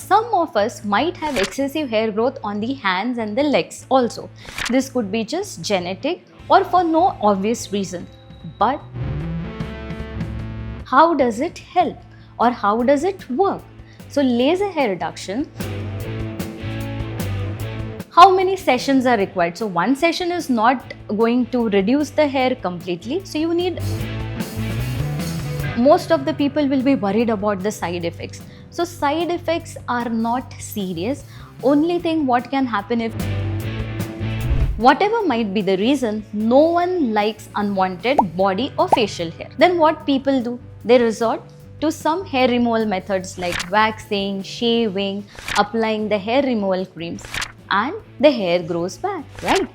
some of us might have excessive hair growth on the hands and the legs also. This could be just genetic or for no obvious reason. But how does it help or how does it work? So laser hair reduction, how many sessions are required? So one session is not going to reduce the hair completely. So you need, most of the people will be worried about the side effects. So side effects are not serious. Only thing what can happen, if whatever might be the reason, no one likes unwanted body or facial hair. Then what people do? They resort to some hair removal methods like waxing, shaving, applying the hair removal creams, and the hair grows back, right?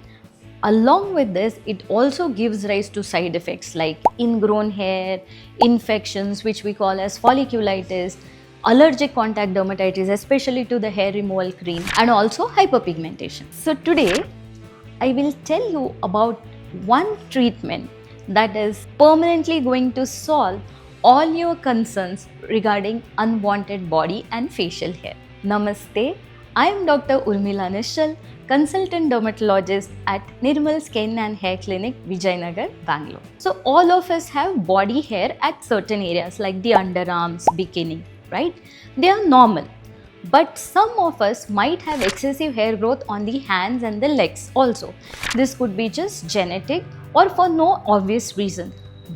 Along with this, it also gives rise to side effects like ingrown hair, infections which we call as folliculitis, allergic contact dermatitis, especially to the hair removal cream, and also hyperpigmentation. So today, I will tell you about one treatment that is permanently going to solve all your concerns regarding unwanted body and facial hair. Namaste, I am Dr. Urmila Nishal, consultant dermatologist at Nirmal Skin and Hair Clinic, Vijayanagar, Bangalore. So all of us have body hair at certain areas like the underarms, bikini, right? They are normal. But some of us might have excessive hair growth on the hands and the legs also. This could be just genetic or for no obvious reason.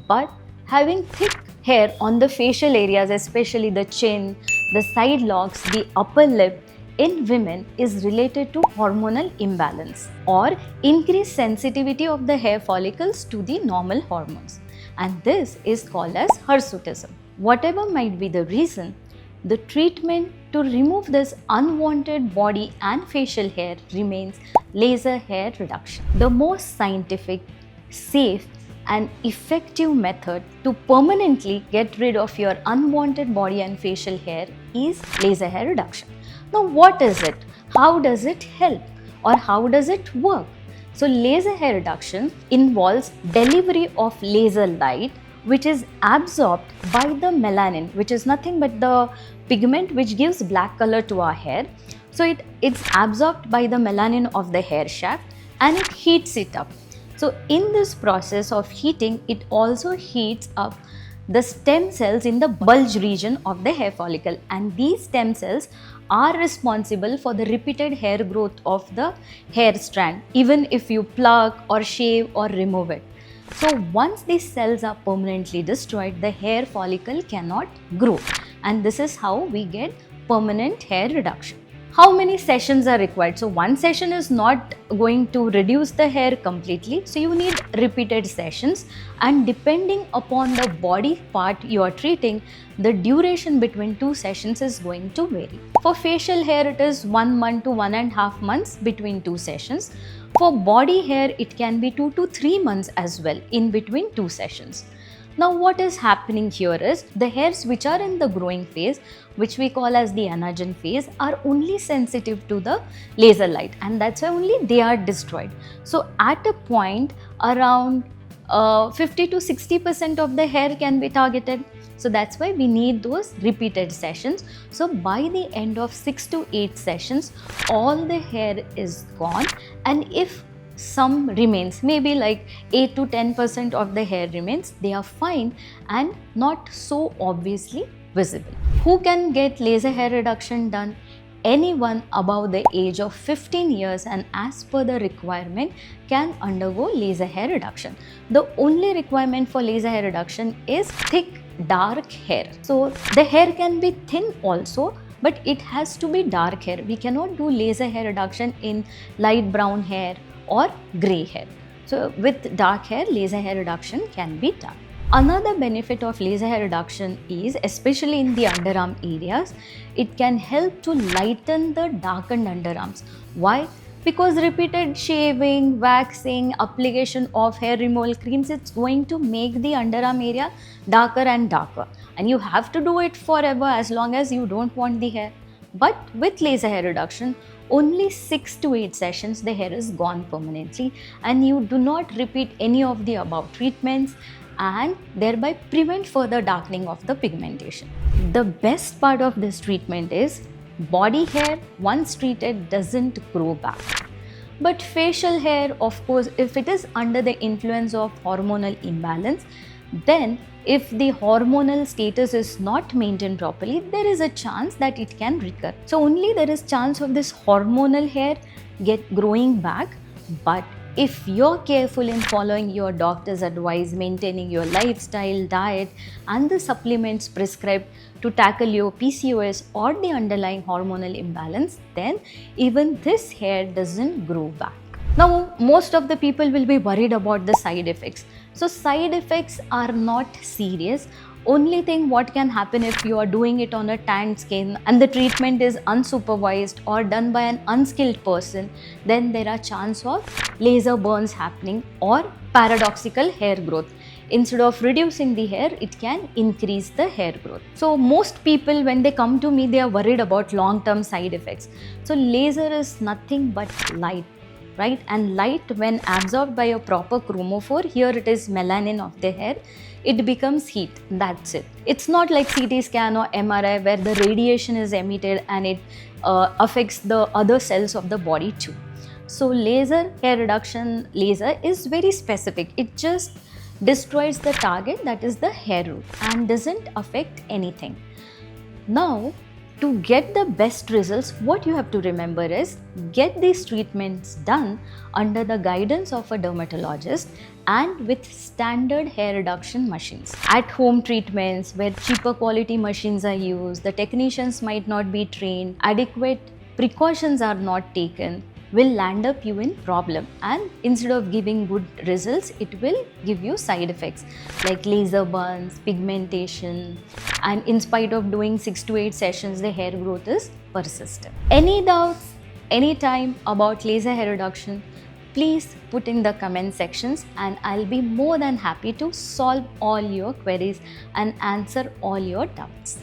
But having thick hair on the facial areas, especially the chin, the side locks, the upper lip, in women is related to hormonal imbalance or increased sensitivity of the hair follicles to the normal hormones. And this is called as hirsutism. Whatever might be the reason, the treatment to remove this unwanted body and facial hair remains laser hair reduction. The most scientific, safe, and effective method to permanently get rid of your unwanted body and facial hair is laser hair reduction. Now, what is it? How does it help? Or how does it work? So, laser hair reduction involves delivery of laser light which is absorbed by the melanin, which is nothing but the pigment which gives black color to our hair. So, it's absorbed by the melanin of the hair shaft and it heats it up. So, in this process of heating, it also heats up the stem cells in the bulge region of the hair follicle, and these stem cells are responsible for the repeated hair growth of the hair strand, even if you pluck or shave or remove it. So once these cells are permanently destroyed, the hair follicle cannot grow, and this is how we get permanent hair reduction. How many sessions are required? So one session is not going to reduce the hair completely. So you need repeated sessions, and depending upon the body part you are treating, the duration between 2 sessions is going to vary. For facial hair, it is 1 month to 1.5 months between 2 sessions. For body hair, it can be 2 to 3 months as well in between 2 sessions. Now what is happening here is the hairs which are in the growing phase, which we call as the anagen phase, are only sensitive to the laser light, and that's why only they are destroyed. So at a point around 50 to 60% of the hair can be targeted. So that's why we need those repeated sessions. So by the end of 6 to 8 sessions, all the hair is gone, and if some remains, maybe like 8 to 10% of the hair remains, they are fine and not so obviously visible. Who can get laser hair reduction done? Anyone above the age of 15 years and as per the requirement can undergo laser hair reduction. The only requirement for laser hair reduction is thick, dark hair. So the hair can be thin also, but it has to be dark hair. We cannot do laser hair reduction in light brown hair or grey hair. So with dark hair, laser hair reduction can be done. Another benefit of laser hair reduction is, especially in the underarm areas, it can help to lighten the darkened underarms. Why? Because repeated shaving, waxing, application of hair removal creams, it's going to make the underarm area darker and darker. And you have to do it forever as long as you don't want the hair. But with laser hair reduction, only 6 to 8 sessions, the hair is gone permanently, and you do not repeat any of the above treatments and thereby prevent further darkening of the pigmentation. The best part of this treatment is Body hair, once treated, doesn't grow back. But facial hair, of course, if it is under the influence of hormonal imbalance, then if the hormonal status is not maintained properly, there is a chance that it can recur. So only there is chance of this hormonal hair growing back. But if you're careful in following your doctor's advice, maintaining your lifestyle, diet, and the supplements prescribed to tackle your PCOS or the underlying hormonal imbalance, then even this hair doesn't grow back. Now, most of the people will be worried about the side effects. So, side effects are not serious. Only thing what can happen if you are doing it on a tanned skin and the treatment is unsupervised or done by an unskilled person, then there are chance of laser burns happening or paradoxical hair growth. Instead of reducing the hair, it can increase the hair growth. So most people, when they come to me, they are worried about long-term side effects. So laser is nothing but light, right? And light, when absorbed by a proper chromophore, here it is melanin of the hair, it becomes heat. That's it. It's not like CT scan or MRI where the radiation is emitted and it affects the other cells of the body too. So laser, hair reduction laser is very specific. It just destroys the target, that is the hair root, and doesn't affect anything. Now, to get the best results, what you have to remember is get these treatments done under the guidance of a dermatologist and with standard hair reduction machines. At home treatments where cheaper quality machines are used, the technicians might not be trained, adequate precautions are not taken, will land up you in problem, and instead of giving good results, it will give you side effects like laser burns, pigmentation, and in spite of doing 6 to 8 sessions, the hair growth is persistent. Any doubts, anytime about laser hair reduction, please put in the comment sections and I'll be more than happy to solve all your queries and answer all your doubts.